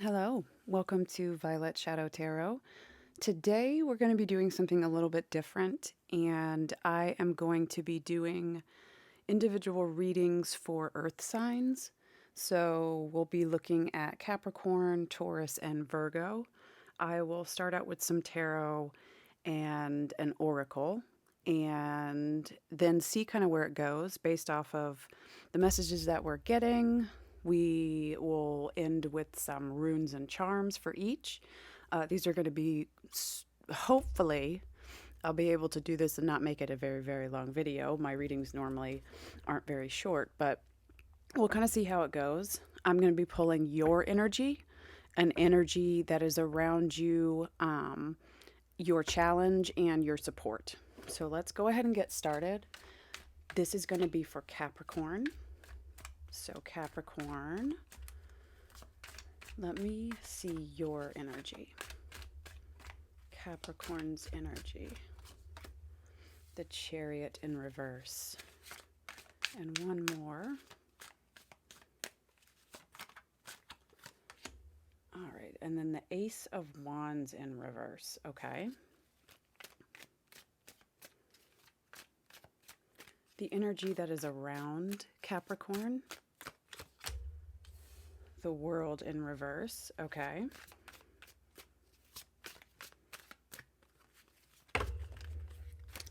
Hello, welcome to Violet Shadow Tarot. Today we're going to be doing something a little bit different, and I am going to be doing individual readings for earth signs. So we'll be looking at Capricorn, Taurus, and Virgo. I will start out with some tarot and an oracle, and then see kind of where it goes based off of the messages that we're getting. We will end with some runes and charms for each. These are going to be, hopefully, I'll be able to do this and not make it a very, very long video. My readings normally aren't very short, but we'll kind of see how it goes. I'm going to be pulling your energy, an energy that is around you, your challenge, and your support. So let's go ahead and get started. This is going to be for Capricorn. So Capricorn, let me see your energy. Capricorn's energy. The Chariot in reverse. And one more. All right, and then the Ace of Wands in reverse. Okay. The energy that is around Capricorn. The World in reverse. Okay.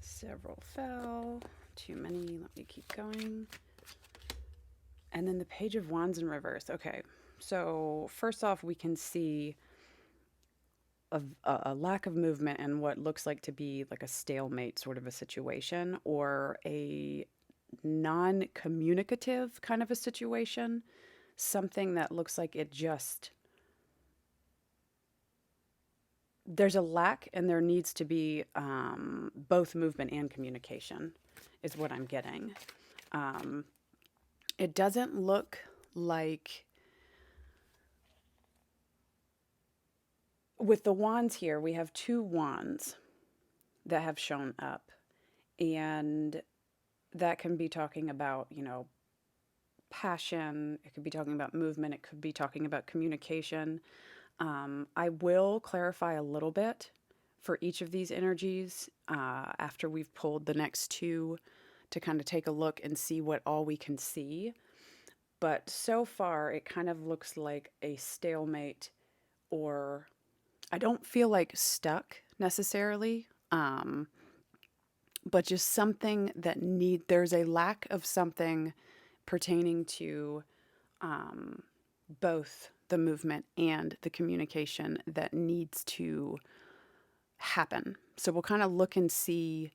Several fell. Too many. Let me keep going. And then the Page of Wands in reverse. Okay. So first off, we can see a lack of movement and what looks like to be like a stalemate sort of a situation, or a non-communicative kind of a situation. Something that looks like it just, there's a lack, and there needs to be both movement and communication is what I'm getting. It doesn't look like, with the wands here, we have two wands that have shown up, and that can be talking about, passion. It could be talking about movement. It could be talking about communication. I will clarify a little bit for each of these energies after we've pulled the next two to kind of take a look and see what all we can see. But so far, it kind of looks like a stalemate, or I don't feel like stuck necessarily, but just something that there's a lack of something pertaining to both the movement and the communication that needs to happen. So we'll kind of look and see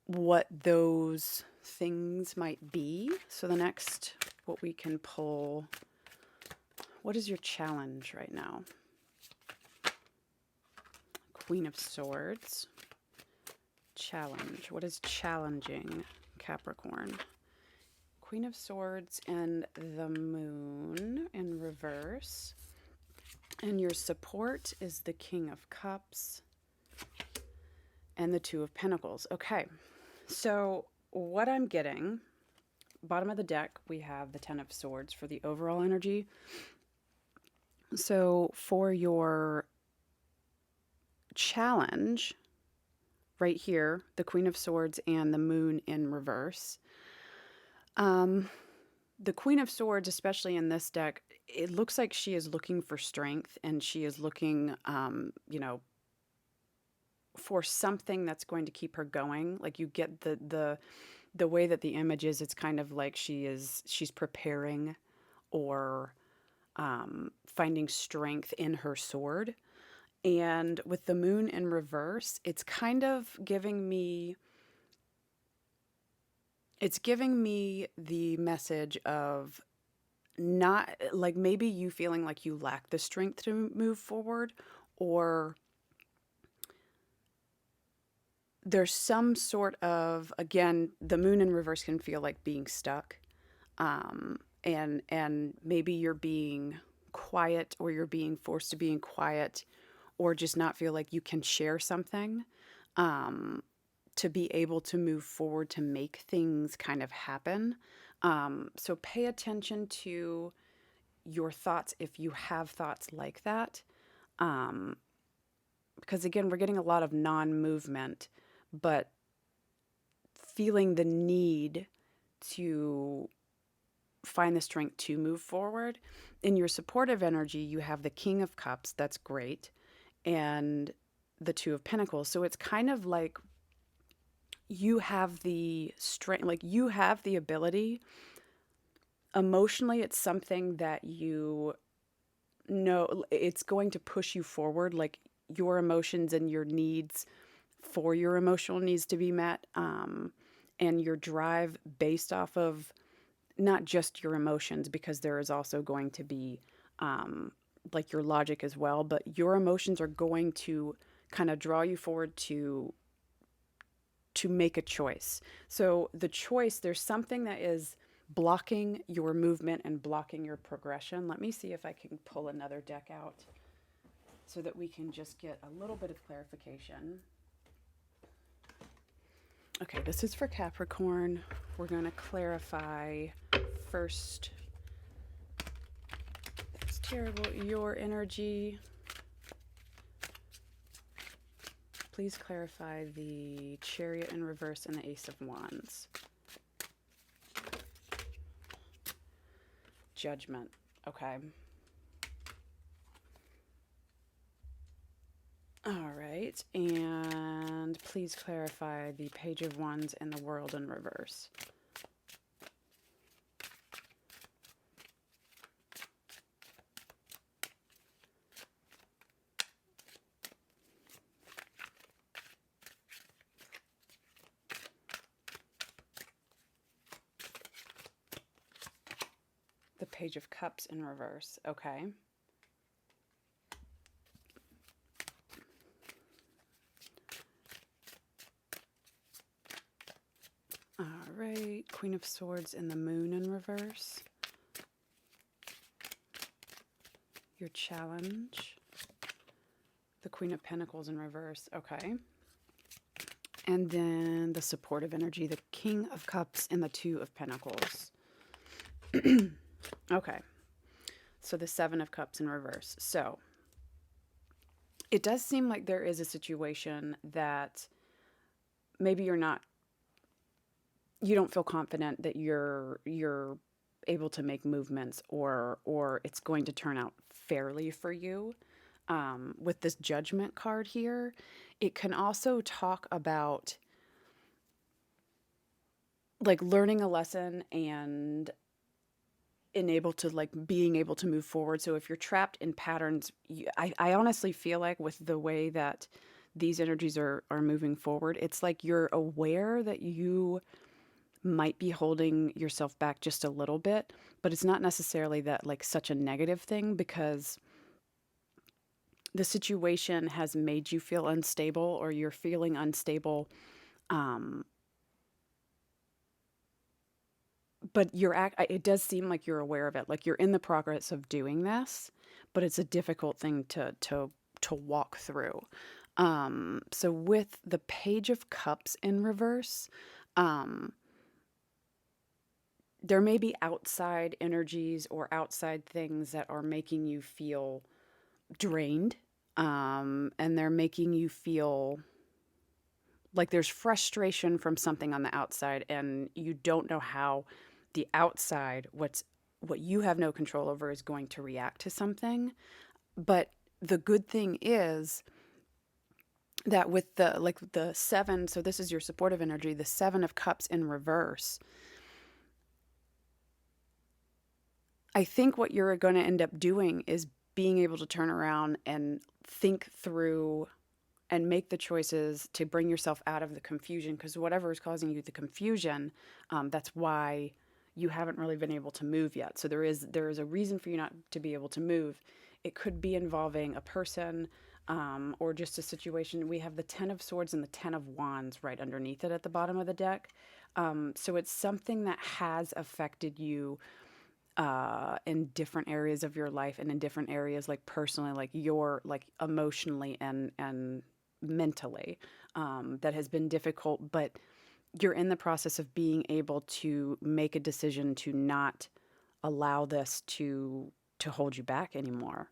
what those things might be. So the next, what we can pull, what is your challenge right now? Queen of Swords. Challenge. What is challenging Capricorn? Queen of Swords and the Moon in reverse. And your support is the King of Cups and the Two of Pentacles. Okay, so what I'm getting, bottom of the deck, we have the Ten of Swords for the overall energy. So for your challenge, right here, the Queen of Swords and the Moon in reverse. The Queen of Swords, especially in this deck, it looks like she is looking for strength, and she is looking, for something that's going to keep her going. Like, you get the way that the image is, it's kind of like she's preparing, or finding strength in her sword. And with the Moon in reverse, it's kind of giving me the message of, not like, maybe you feeling like you lack the strength to move forward, or there's some sort of, again, the Moon in reverse can feel like being stuck. And maybe you're being quiet, or you're being forced to be in quiet, or just not feel like you can share something to be able to move forward, to make things kind of happen. So pay attention to your thoughts, if you have thoughts like that. Because again, we're getting a lot of non-movement, but feeling the need to find the strength to move forward. In your supportive energy, you have the King of Cups. That's great. And the Two of Pentacles. So it's kind of like you have the strength, like you have the ability. Emotionally, it's something that you know it's going to push you forward. Like your emotions and your needs for your emotional needs to be met, and your drive based off of not just your emotions, because there is also going to be like your logic as well, but your emotions are going to kind of draw you forward to make a choice. So the choice, there's something that is blocking your movement and blocking your progression. Let me see if I can pull another deck out so that we can just get a little bit of clarification. Okay, this is for Capricorn. We're going to clarify first. That's terrible. Your energy. Please clarify the Chariot in reverse and the Ace of Wands. Judgment. Okay. All right. And please clarify the Page of Wands and the World in reverse. The Page of Cups in reverse. Okay. All right. Queen of Swords and the Moon in reverse. Your challenge. The Queen of Pentacles in reverse. Okay. And then the supportive energy, the King of Cups and the Two of Pentacles. Okay. So the Seven of Cups in reverse. So it does seem like there is a situation that maybe you don't feel confident that you're able to make movements, or it's going to turn out fairly for you. With this Judgment card here, it can also talk about like learning a lesson and being able to move forward. So if you're trapped in patterns, I honestly feel like with the way that these energies are moving forward, it's like you're aware that you might be holding yourself back just a little bit, but it's not necessarily that like such a negative thing, because the situation has made you feel unstable, or you're feeling unstable. But it does seem like you're aware of it. Like you're in the progress of doing this, but it's a difficult thing to walk through. So with the Page of Cups in reverse, there may be outside energies or outside things that are making you feel drained. And they're making you feel like there's frustration from something on the outside, and you don't know how the outside, what you have no control over, is going to react to something. But the good thing is that with the seven, so this is your supportive energy, the Seven of Cups in reverse, I think what you're going to end up doing is being able to turn around and think through and make the choices to bring yourself out of the confusion, because whatever is causing you the confusion, that's why you haven't really been able to move yet. So there is a reason for you not to be able to move. It could be involving a person, or just a situation. We have the Ten of Swords and the Ten of Wands right underneath it at the bottom of the deck. So it's something that has affected you in different areas of your life, and in different areas, like personally, like emotionally and mentally, that has been difficult, but you're in the process of being able to make a decision to not allow this to to hold you back anymore.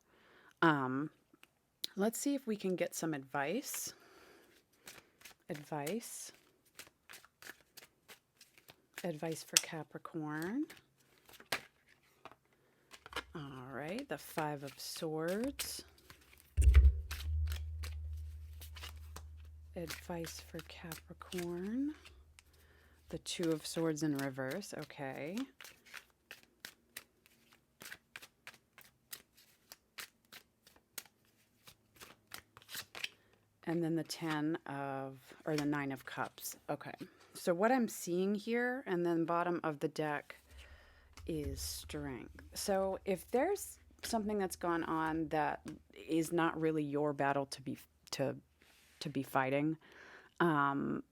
Let's see if we can get some advice. Advice for Capricorn. All right, the Five of Swords. Advice for Capricorn. The Two of Swords in reverse. Okay. And then the the Nine of Cups. Okay. So what I'm seeing here, and then bottom of the deck is Strength. So if there's something that's gone on that is not really your battle to be fighting, in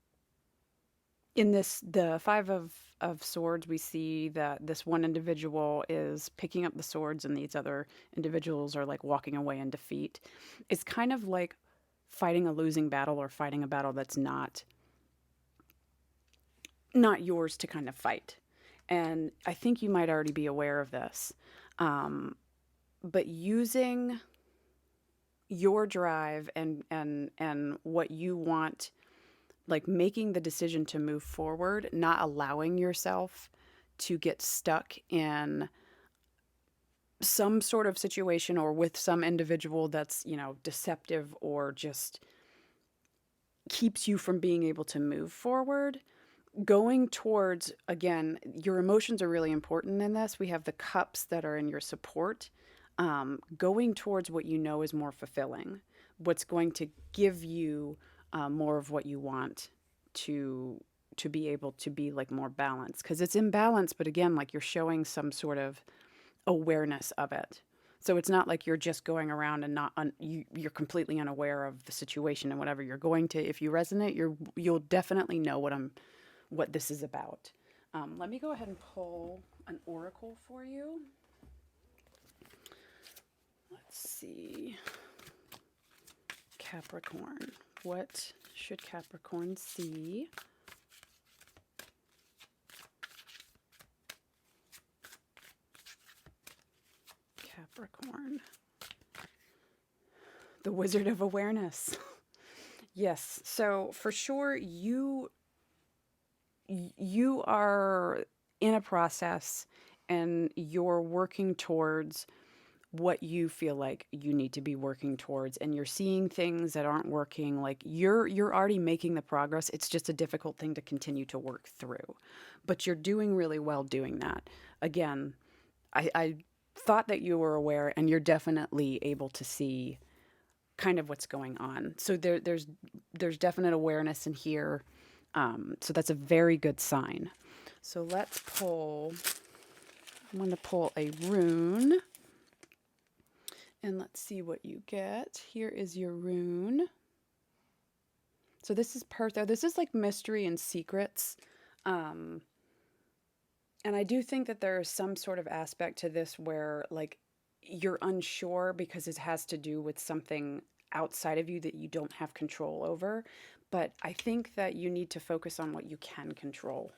the Five of Swords, we see that this one individual is picking up the swords and these other individuals are like walking away in defeat. It's kind of like fighting a losing battle or fighting a battle that's not yours to kind of fight. And I think you might already be aware of this. But using your drive and what you want, like making the decision to move forward, not allowing yourself to get stuck in some sort of situation or with some individual that's, deceptive or just keeps you from being able to move forward. Going towards, again, your emotions are really important in this. We have the cups that are in your support. Going towards what you know is more fulfilling, what's going to give you more of what you want to be able to be like more balanced, because it's imbalance, but again, like you're showing some sort of awareness of it. So it's not like you're just going around and you're completely unaware of the situation and whatever. You're going to, if you resonate, you'll definitely know what this is about. Let me go ahead and pull an oracle for you. Let's see. Capricorn. What should Capricorn see? Capricorn. The Wizard of Awareness. Yes. So for sure, you are in a process and you're working towards what you feel like you need to be working towards, and you're seeing things that aren't working. Like you're already making the progress. It's just a difficult thing to continue to work through, but you're doing really well doing that. Again, I thought that you were aware, and you're definitely able to see kind of what's going on. So there's definite awareness in here. So that's a very good sign. So let's pull, I'm going to pull a rune. And let's see what you get. Here is your rune. So this is This is like mystery and secrets. And I do think that there is some sort of aspect to this where like you're unsure because it has to do with something outside of you that you don't have control over. But I think that you need to focus on what you can control.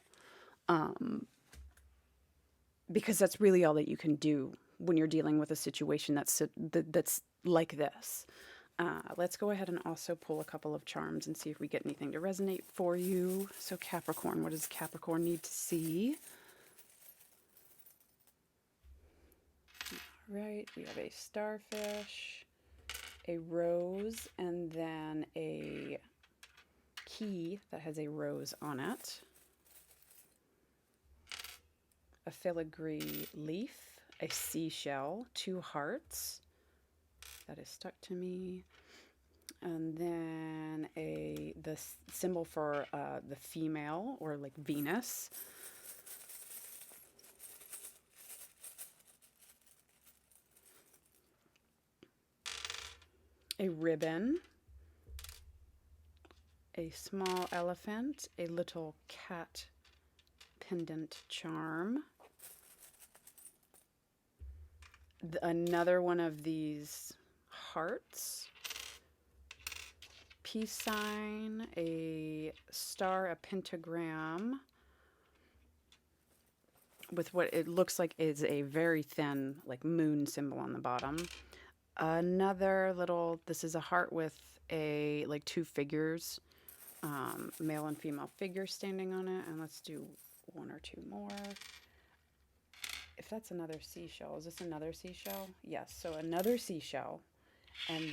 Because that's really all that you can do when you're dealing with a situation that's like this. Let's go ahead and also pull a couple of charms and see if we get anything to resonate for you. So Capricorn, what does Capricorn need to see? All right, we have a starfish, a rose, and then a key that has a rose on it. A filigree leaf, a seashell, 2 hearts. That is stuck to me. And then the symbol for the female, or like Venus. A ribbon. A small elephant, a little cat pendant charm. Another one of these hearts, peace sign, a star, a pentagram, with what it looks like is a very thin, like moon symbol on the bottom. Another little, this is a heart with a, like two figures, male and female figures standing on it. And let's do one or two more. If that's another seashell, is this another seashell? Yes, so another seashell, and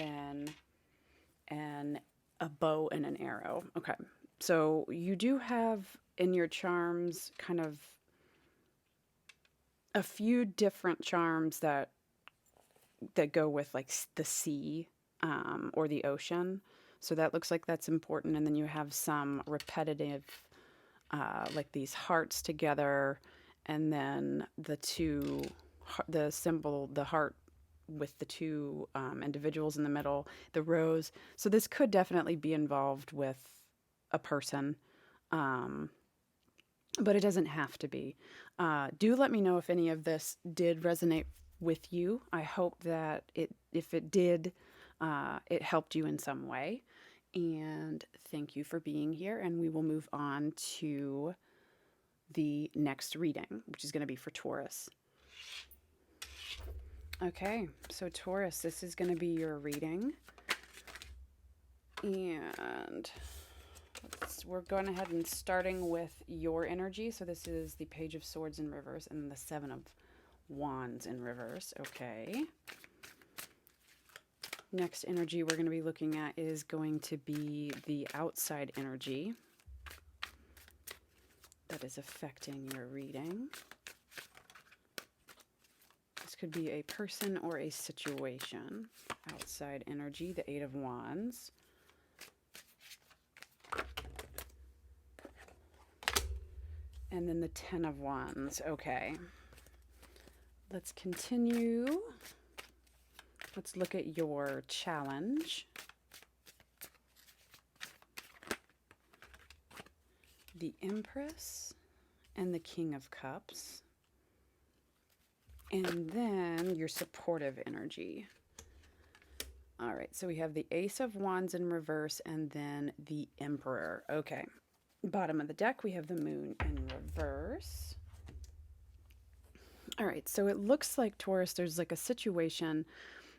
then a bow and an arrow. Okay, so you do have in your charms kind of a few different charms that go with like the sea, or the ocean. So that looks like that's important. And then you have some repetitive, like these hearts together, and then the symbol, the heart with the two individuals in the middle, the rose. So this could definitely be involved with a person, but it doesn't have to be. Do let me know if any of this did resonate with you. I hope that if it did, it helped you in some way. And thank you for being here. And we will move on to the next reading, which is going to be for Taurus. Okay, so Taurus, this is going to be your reading. And we're going ahead and starting with your energy. So this is the Page of Swords in reverse and the Seven of Wands in reverse. Okay. Next energy we're going to be looking at is going to be the outside energy that is affecting your reading. This could be a person or a situation. Outside energy, the Eight of Wands. And then the Ten of Wands. Okay. Let's continue. Let's look at your challenge. The Empress and the King of Cups. And then your supportive energy. All right, so we have the Ace of Wands in reverse and then the Emperor. Okay. Bottom of the deck, we have the Moon in reverse. All right, so it looks like, Taurus, there's like a situation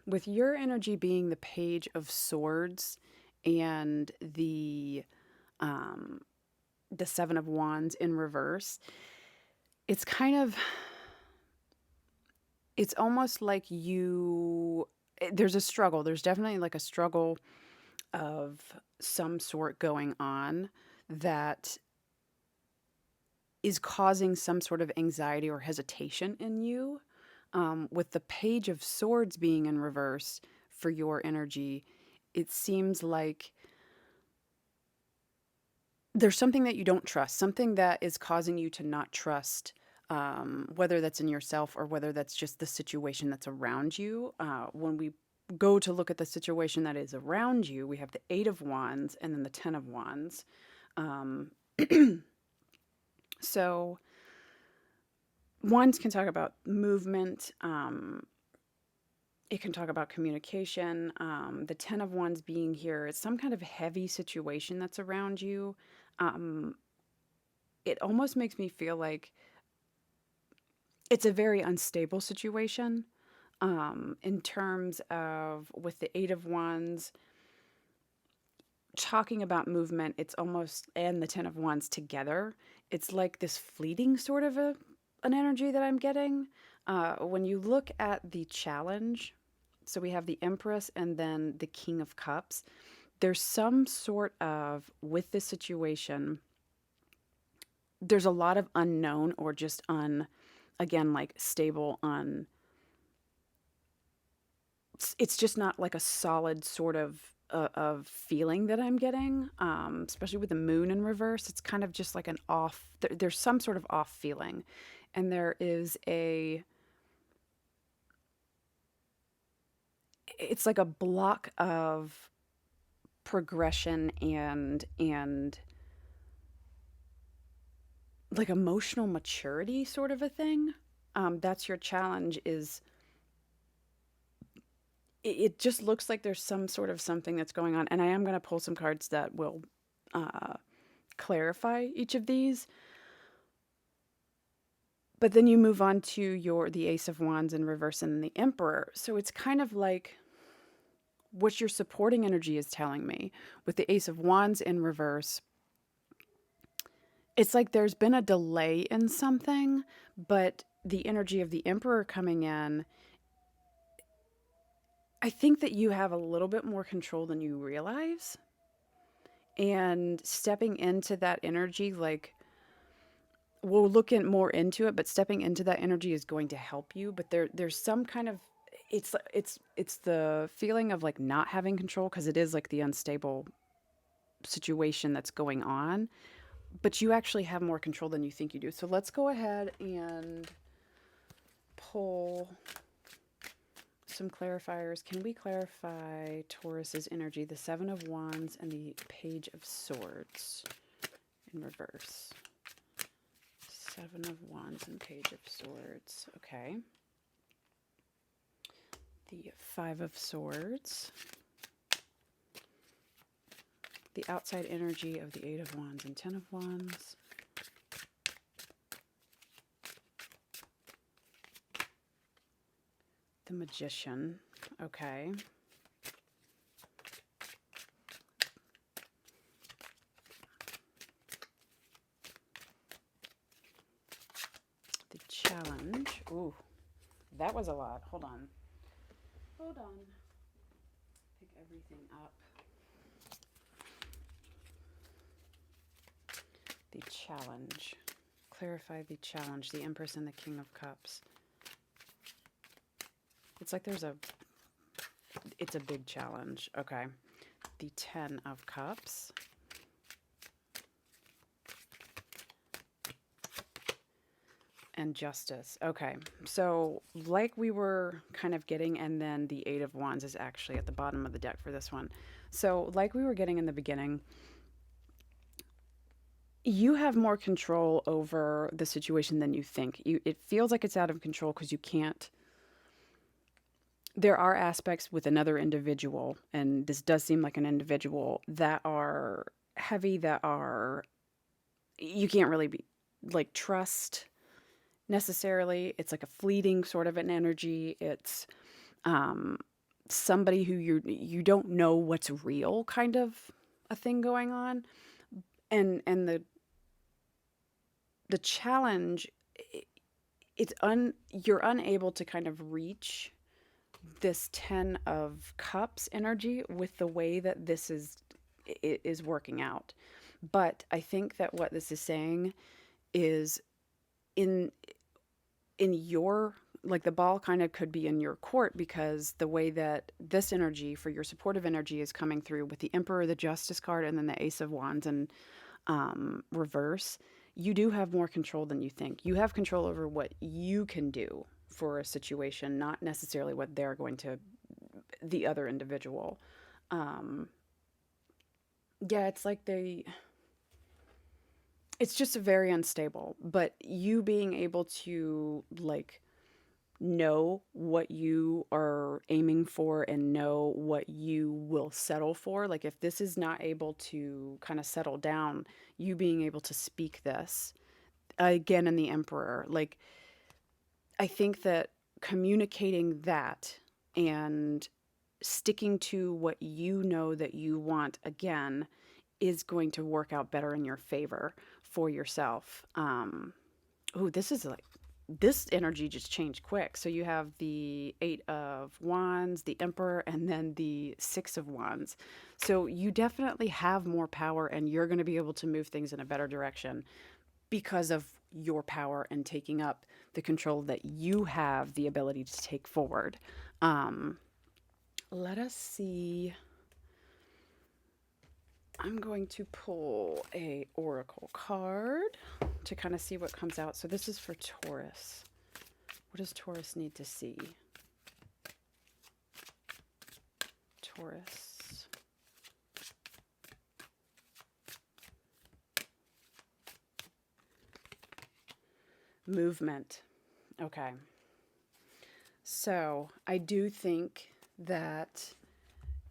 with your energy being the Page of Swords and the Seven of Wands in reverse. It's kind of, it's almost like there's a struggle. There's definitely like a struggle of some sort going on that is causing some sort of anxiety or hesitation in you. With the Page of Swords being in reverse for your energy, it seems like there's something that you don't trust, something that is causing you to not trust, whether that's in yourself or whether that's just the situation that's around you. When we go to look at the situation that is around you, we have the Eight of Wands and then the Ten of Wands. So wands can talk about movement. It can talk about communication. The Ten of Wands being here, it's some kind of heavy situation that's around you. It almost makes me feel like it's a very unstable situation, in terms of, with the Eight of Wands, talking about movement, it's almost, and the Ten of Wands together, it's like this fleeting sort of an energy that I'm getting. When you look at the challenge, so we have the Empress and then the King of Cups, there's some sort of, with this situation, there's a lot of unknown or just again, like stable, it's just not like a solid sort of feeling that I'm getting, especially with the Moon in reverse. It's kind of just like an off, there's some sort of off feeling. And there is it's like a block of progression and like emotional maturity sort of a thing. That's your challenge. Is it just looks like there's some sort of something that's going on. And I am going to pull some cards that will clarify each of these. But then you move on to the Ace of Wands in reverse and the Emperor. So it's kind of like what your supporting energy is telling me. With the Ace of Wands in reverse, it's like there's been a delay in something, but the energy of the Emperor coming in, I think that you have a little bit more control than you realize. And stepping into that energy, like, we'll look more into it, but stepping into that energy is going to help you. But there's some kind of, it's the feeling of like not having control, because it is like the unstable situation that's going on, but you actually have more control than you think you do. So let's go ahead and pull some clarifiers. Can we clarify Taurus's energy, the Seven of Wands and the Page of Swords in reverse? Seven of Wands and Page of Swords. Okay. The Five of Swords. The outside energy of the Eight of Wands and Ten of Wands. The Magician. Okay. The Challenge. Ooh, that was a lot. Hold on. Hold on. Pick everything up. The Challenge. Clarify the Challenge. The Empress and the King of Cups. It's like it's a big challenge. Okay. The Ten of Cups. And Justice. Okay. So like we were kind of getting, and then the Eight of Wands is actually at the bottom of the deck for this one. So like we were getting in the beginning, you have more control over the situation than you think. It feels like it's out of control because you can't. There are aspects with another individual, and this does seem like an individual, that are heavy, that are, you can't really be like trust necessarily. It's like a fleeting sort of an energy. It's somebody who you don't know what's real, kind of a thing going on. And the challenge, you're unable to kind of reach this Ten of Cups energy with the way that this is working out. But I think that what this is saying is in your, like, the ball kind of could be in your court, because the way that this energy for your supportive energy is coming through with the Emperor, the Justice card, and then the Ace of Wands and reverse, you do have more control than you think. You have control over what you can do for a situation, not necessarily what they're going to, the other individual. Yeah, it's like it's just very unstable, but you being able to like know what you are aiming for and know what you will settle for. Like if this is not able to kind of settle down, you being able to speak this again in the Emperor, like, I think that communicating that and sticking to what you know that you want, again, is going to work out better in your favor for yourself. Oh, this energy just changed quick. So you have the Eight of Wands, the Emperor, and then the Six of Wands. So you definitely have more power, and you're going to be able to move things in a better direction because of your power and taking up the control that you have the ability to take forward. Let us see. I'm going to pull a oracle card to kind of see what comes out. So this is for Taurus. What does Taurus need to see? Taurus. Movement. Okay. So I do think that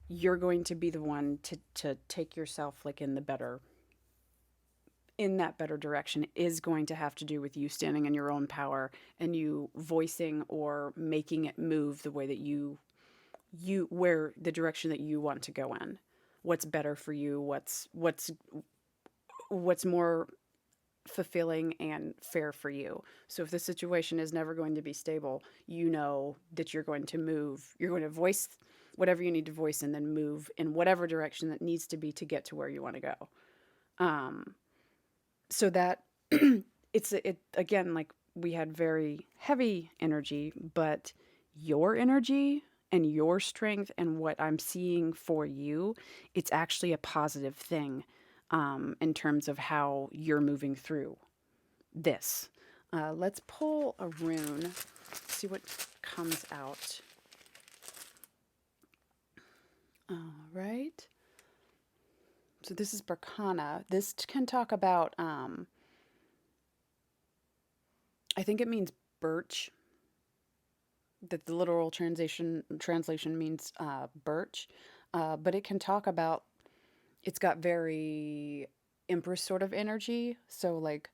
you're going to be the one to take yourself like in the better in that better direction is going to have to do with you standing in your own power and you voicing or making it move the way that where the direction that you want to go in. What's better for you, what's more fulfilling and fair for you. So if the situation is never going to be stable, you know that you're going to move, you're going to voice whatever you need to voice and then move in whatever direction that needs to be to get to where you want to go. So that it again, like we had very heavy energy, but your energy and your strength and what I'm seeing for you, it's actually a positive thing in terms of how you're moving through this. Let's pull a rune, see what comes out. All right. So this is Berkana. This can talk about, I think it means birch. That the literal translation means birch. But it can talk about, it's got very Empress sort of energy. So like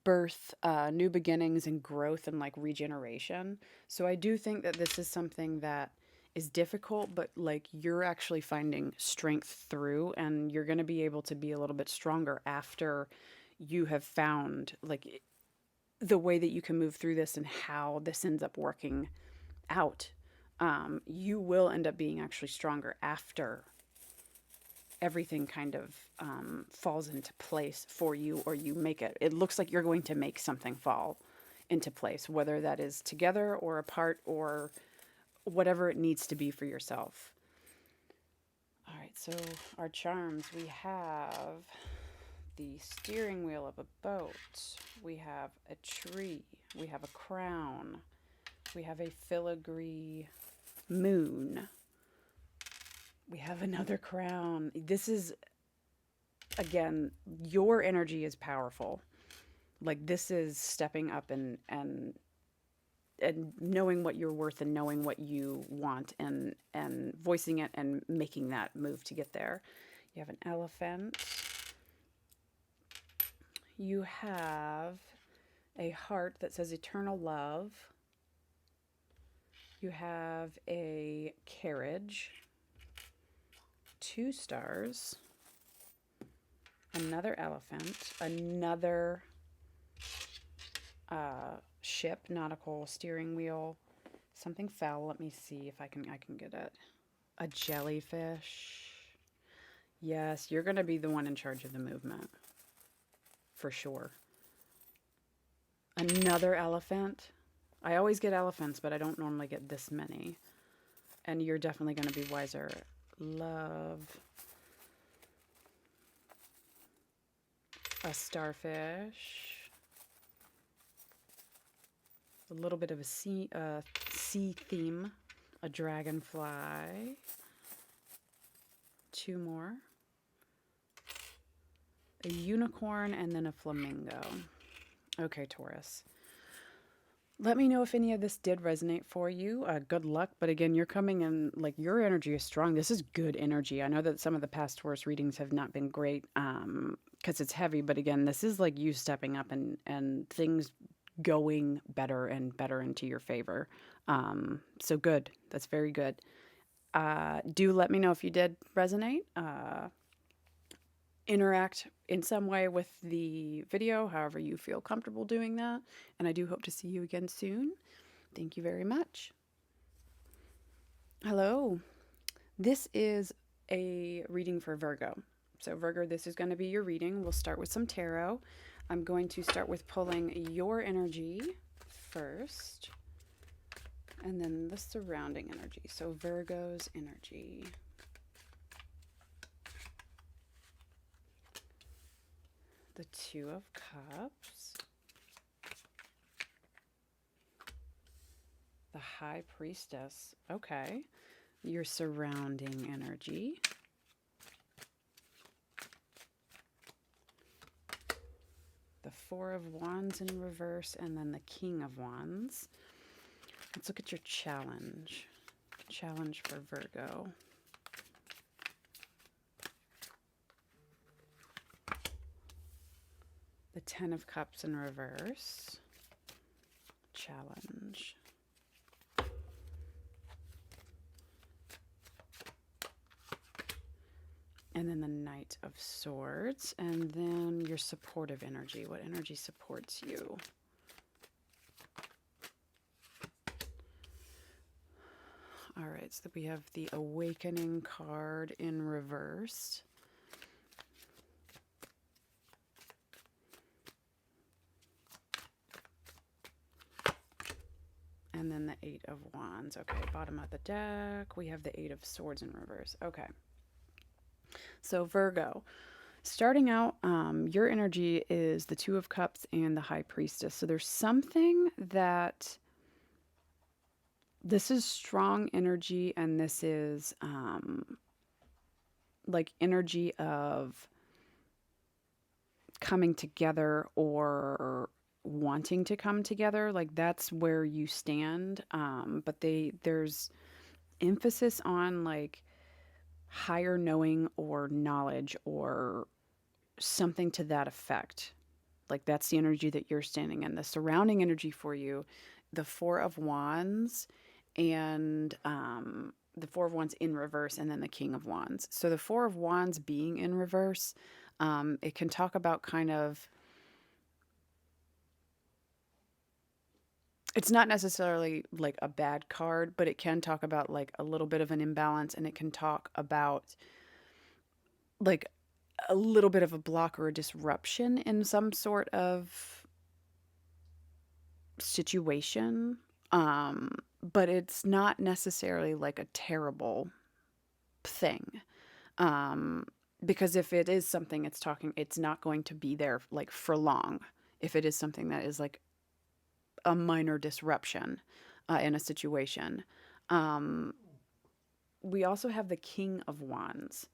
birth, new beginnings and growth and like regeneration. So I do think that this is something that is difficult, but like you're actually finding strength through, and you're going to be able to be a little bit stronger after you have found like the way that you can move through this and how this ends up working out. You will end up being actually stronger after everything kind of falls into place for you, or you make it. It looks like you're going to make something fall into place, whether that is together or apart or whatever it needs to be for yourself. All right, so our charms, we have the steering wheel of a boat, we have a tree, we have a crown, we have a filigree moon, we have another crown. This is, again, your energy is powerful. Like this is stepping up and knowing what you're worth and knowing what you want and voicing it and making that move to get there. You have an elephant. You have a heart that says eternal love. You have a carriage, 2 stars, another elephant, another ship, nautical steering wheel, something foul. Let me see if I can get it. A jellyfish. Yes, you're going to be the one in charge of the movement. For sure. Another elephant. I always get elephants, but I don't normally get this many. And you're definitely going to be wiser. Love. A starfish. A little bit of a sea theme. A dragonfly. 2 more. A unicorn and then a flamingo. Okay, Taurus. Let me know if any of this did resonate for you. Good luck. But again, you're coming in, like your energy is strong. This is good energy. I know that some of the past Taurus readings have not been great because it's heavy. But again, this is like you stepping up and things going better and better into your favor. So good. That's very good. Do let me know if you did resonate. Interact in some way with the video, however you feel comfortable doing that. And I do hope to see you again soon. Thank you very much. Hello. This is a reading for Virgo. So Virgo, this is going to be your reading. We'll start with some tarot. I'm going to start with pulling your energy first, and then the surrounding energy. So Virgo's energy. The 2 of Cups. The High Priestess. Okay. Your surrounding energy. The 4 of Wands in reverse, and then the King of Wands. Let's look at your challenge. Challenge for Virgo. The Ten of Cups in reverse. Challenge. And then the Knight of Swords. And then your supportive energy. What energy supports you? All right, so we have the Awakening card in reverse. And then the Eight of Wands. Okay, bottom of the deck, we have the Eight of Swords in reverse. Okay. So Virgo, starting out, your energy is the Two of Cups and the High Priestess. So there's something that... This is strong energy, and this is like energy of coming together or wanting to come together. Like that's where you stand. But there's emphasis on like higher knowing or knowledge or something to that effect. Like that's the energy that you're standing in. The surrounding energy for you, the Four of Wands, and the Four of Wands in reverse, and then the King of Wands. So the Four of Wands being in reverse, it can talk about kind of... It's not necessarily like a bad card, but it can talk about like a little bit of an imbalance, and it can talk about like a little bit of a block or a disruption in some sort of situation. But it's not necessarily like a terrible thing. Because if it is something it's not going to be there like for long. If it is something that is like a minor disruption in a situation. We also have the King of Wands.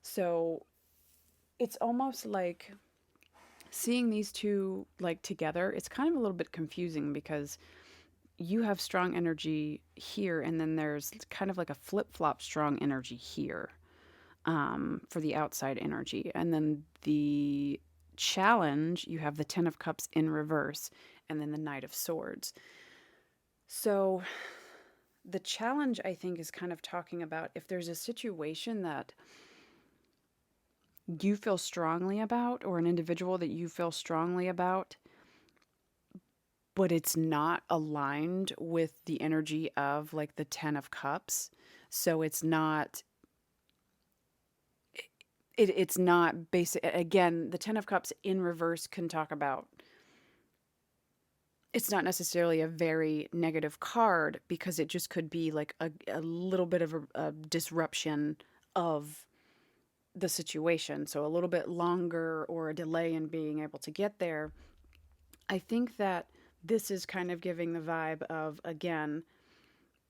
So it's almost like seeing these two like together, it's kind of a little bit confusing because you have strong energy here, and then there's kind of like a flip-flop strong energy here for the outside energy. And then the challenge, you have the Ten of Cups in reverse, and then the Knight of Swords. So the challenge, I think, is kind of talking about if there's a situation that you feel strongly about, or an individual that you feel strongly about, but it's not aligned with the energy of like the Ten of Cups. So it's not, it's not basic. Again, the Ten of Cups in reverse can talk about, it's not necessarily a very negative card because it just could be like a little bit of a disruption of the situation. So a little bit longer or a delay in being able to get there. I think that this is kind of giving the vibe of, again,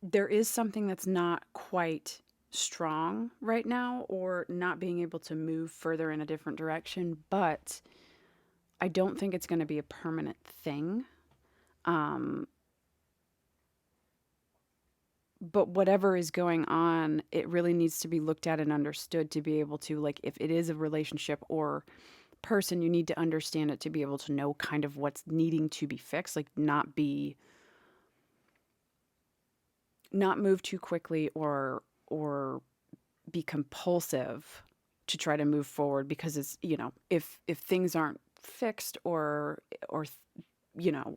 there is something that's not quite strong right now or not being able to move further in a different direction, but I don't think it's going to be a permanent thing. But whatever is going on, it really needs to be looked at and understood to be able to, like, if it is a relationship or person, you need to understand it to be able to know kind of what's needing to be fixed, like not move too quickly or be compulsive to try to move forward, because it's, if things aren't fixed or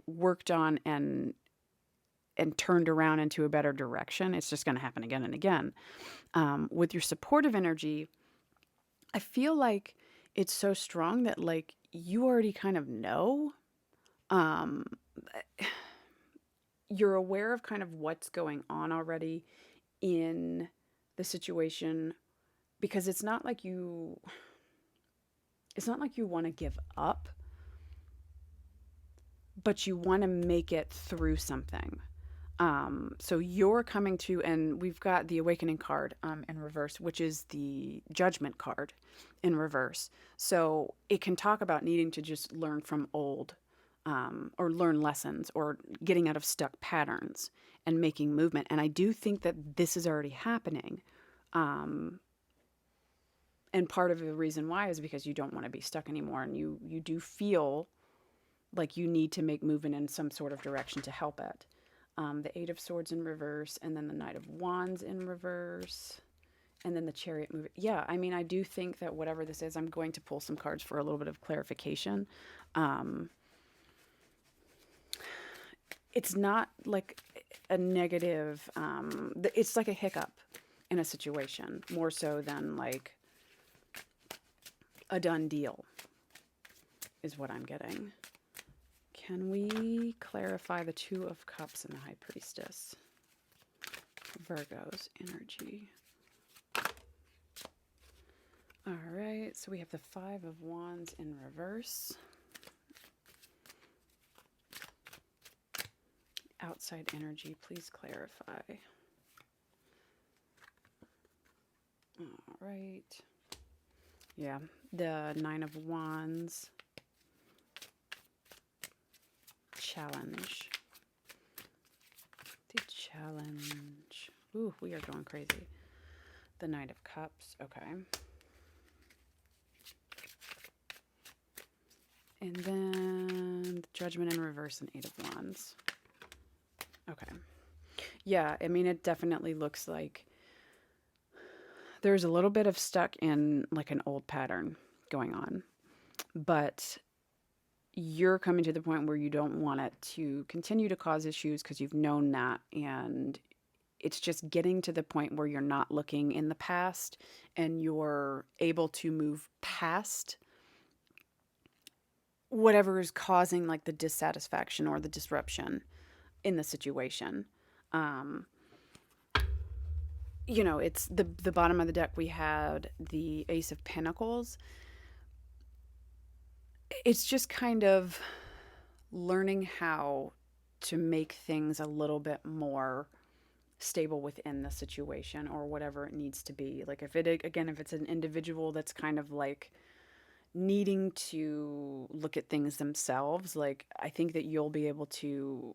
worked on and turned around into a better direction, it's just going to happen again and again. With your supportive energy, I feel like it's so strong that like you already kind of know. You're aware of kind of what's going on already in the situation, because it's not like you want to give up, but you want to make it through something. So you're coming to, and we've got the Awakening card in reverse, which is the Judgment card in reverse. So it can talk about needing to just learn from old, or learn lessons, or getting out of stuck patterns and making movement. And I do think that this is already happening. And part of the reason why is because you don't want to be stuck anymore. And you do feel like you need to make movement in some sort of direction to help it. The Eight of Swords in reverse, and then the Knight of Wands in reverse, and then the Chariot move. Yeah, I mean, I do think that whatever this is, I'm going to pull some cards for a little bit of clarification. It's not like a negative, it's like a hiccup in a situation, more so than like a done deal, is what I'm getting. Can we clarify the Two of Cups and the High Priestess? Virgo's energy. All right, so we have the Five of Wands in reverse. Outside energy, please clarify. All right. Yeah, the Nine of Wands. Challenge. The challenge. Ooh, we are going crazy. The Knight of Cups. Okay. And then Judgment in reverse and Eight of Wands. Okay. Yeah, I mean, it definitely looks like there's a little bit of stuck in like an old pattern going on. But you're coming to the point where you don't want it to continue to cause issues because you've known that, and it's just getting to the point where you're not looking in the past and you're able to move past whatever is causing like the dissatisfaction or the disruption in the situation. You know, it's the bottom of the deck. We had the Ace of Pentacles. It's just kind of learning how to make things a little bit more stable within the situation or whatever it needs to be. Like if it's an individual that's kind of like needing to look at things themselves, like I think that you'll be able to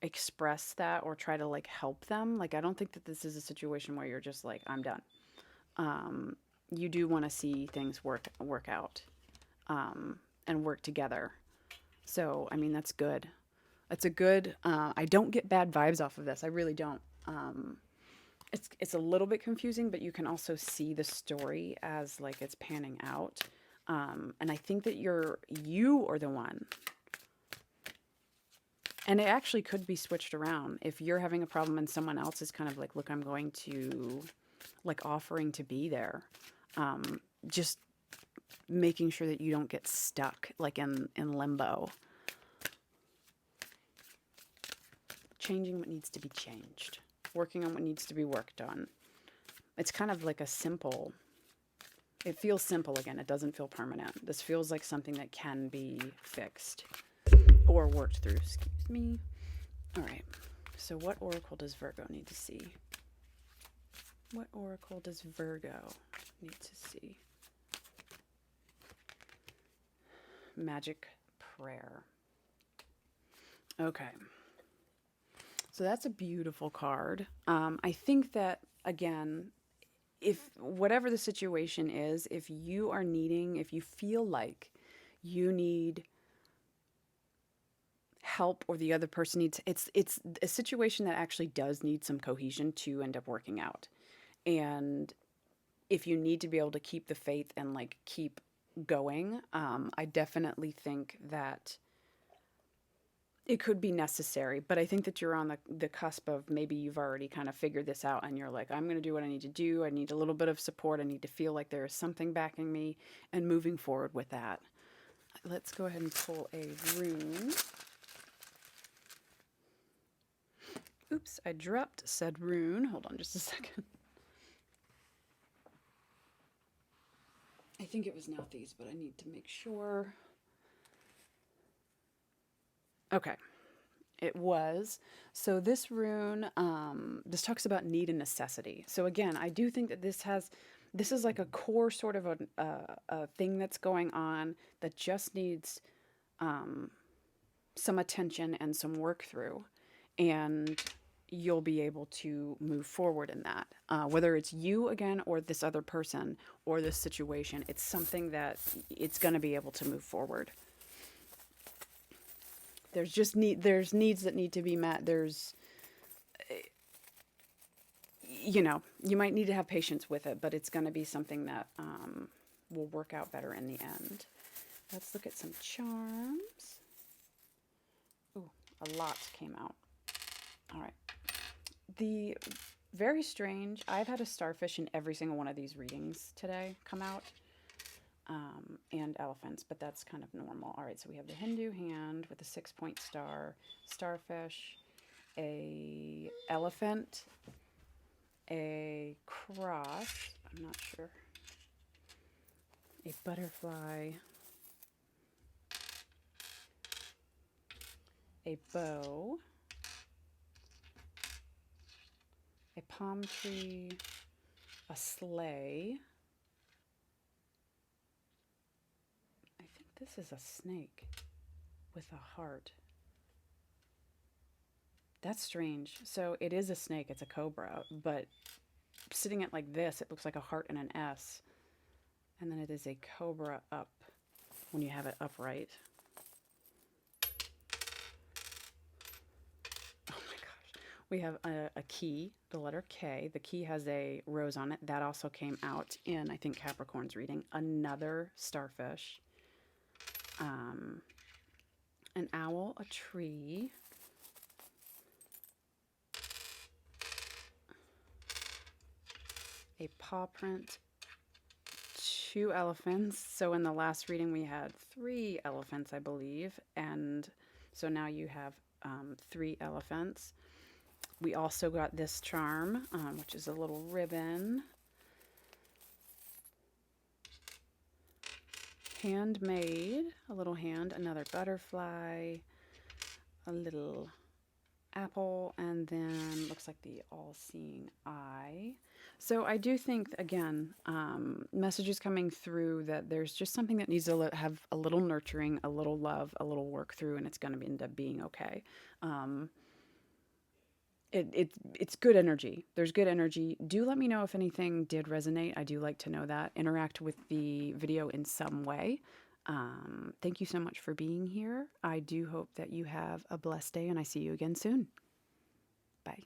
express that or try to like help them. Like I don't think that this is a situation where you're just like, I'm done. You do want to see things work out. And work together. So, I mean, that's good. That's a good, I don't get bad vibes off of this. I really don't. It's a little bit confusing, but you can also see the story as like it's panning out. And I think that you are the one. And it actually could be switched around. If you're having a problem and someone else is kind of like, look, I'm going to, like offering to be there. Just making sure that you don't get stuck like in limbo. Changing what needs to be changed. Working on what needs to be worked on. It's kind of like it feels simple again. It doesn't feel permanent. This feels like something that can be fixed or worked through. Excuse me. All right. So what oracle does Virgo need to see? What oracle does Virgo need to see? Magic prayer. Okay. So that's a beautiful card. I think that, again, if whatever the situation is, if you feel like you need help or the other person needs, it's a situation that actually does need some cohesion to end up working out. And if you need to be able to keep the faith and like keep going, I definitely think that it could be necessary, but I think that you're on the cusp of maybe you've already kind of figured this out and you're like, I'm going to do what I need to do. I need a little bit of support. I need to feel like there is something backing me and moving forward with that. Let's go ahead and pull a rune. Oops, I dropped said rune. Hold on just a second. I think it was Nephthys, but I need to make sure. Okay, it was. So this rune, this talks about need and necessity. So again, I do think that this is like a core sort of a thing that's going on that just needs some attention and some work through. And you'll be able to move forward in that. Whether it's you again or this other person or this situation, it's something that it's going to be able to move forward. There's needs that need to be met. There's, you know, you might need to have patience with it, but it's going to be something that will work out better in the end. Let's look at some charms. Ooh, a lot came out. All right. The very strange, I've had a starfish in every single one of these readings today come out, and elephants, but that's kind of normal. All right, so we have the Hindu hand with a 6-point star, starfish, a elephant, a cross, I'm not sure, a butterfly, a bow, a palm tree, a sleigh. I think this is a snake with a heart. That's strange. So it is a snake, it's a cobra, but sitting it like this, it looks like a heart and an S. And then it is a cobra up when you have it upright. Oh my gosh. We have a key, the letter K. The key has a rose on it. That also came out in, I think, Capricorn's reading. Another starfish. An owl, a tree. A paw print, 2 elephants. So in the last reading we had 3 elephants, I believe, and so now you have 3 elephants. We also got this charm, which is a little ribbon, handmade, a little hand, another butterfly, a little apple, and then looks like the all-seeing eye. So I do think, again, messages coming through that there's just something that needs to have a little nurturing, a little love, a little work through, and it's going to end up being okay. It's good energy. There's good energy. Do let me know if anything did resonate. I do like to know that. Interact with the video in some way. Thank you so much for being here. I do hope that you have a blessed day, and I see you again soon. Bye.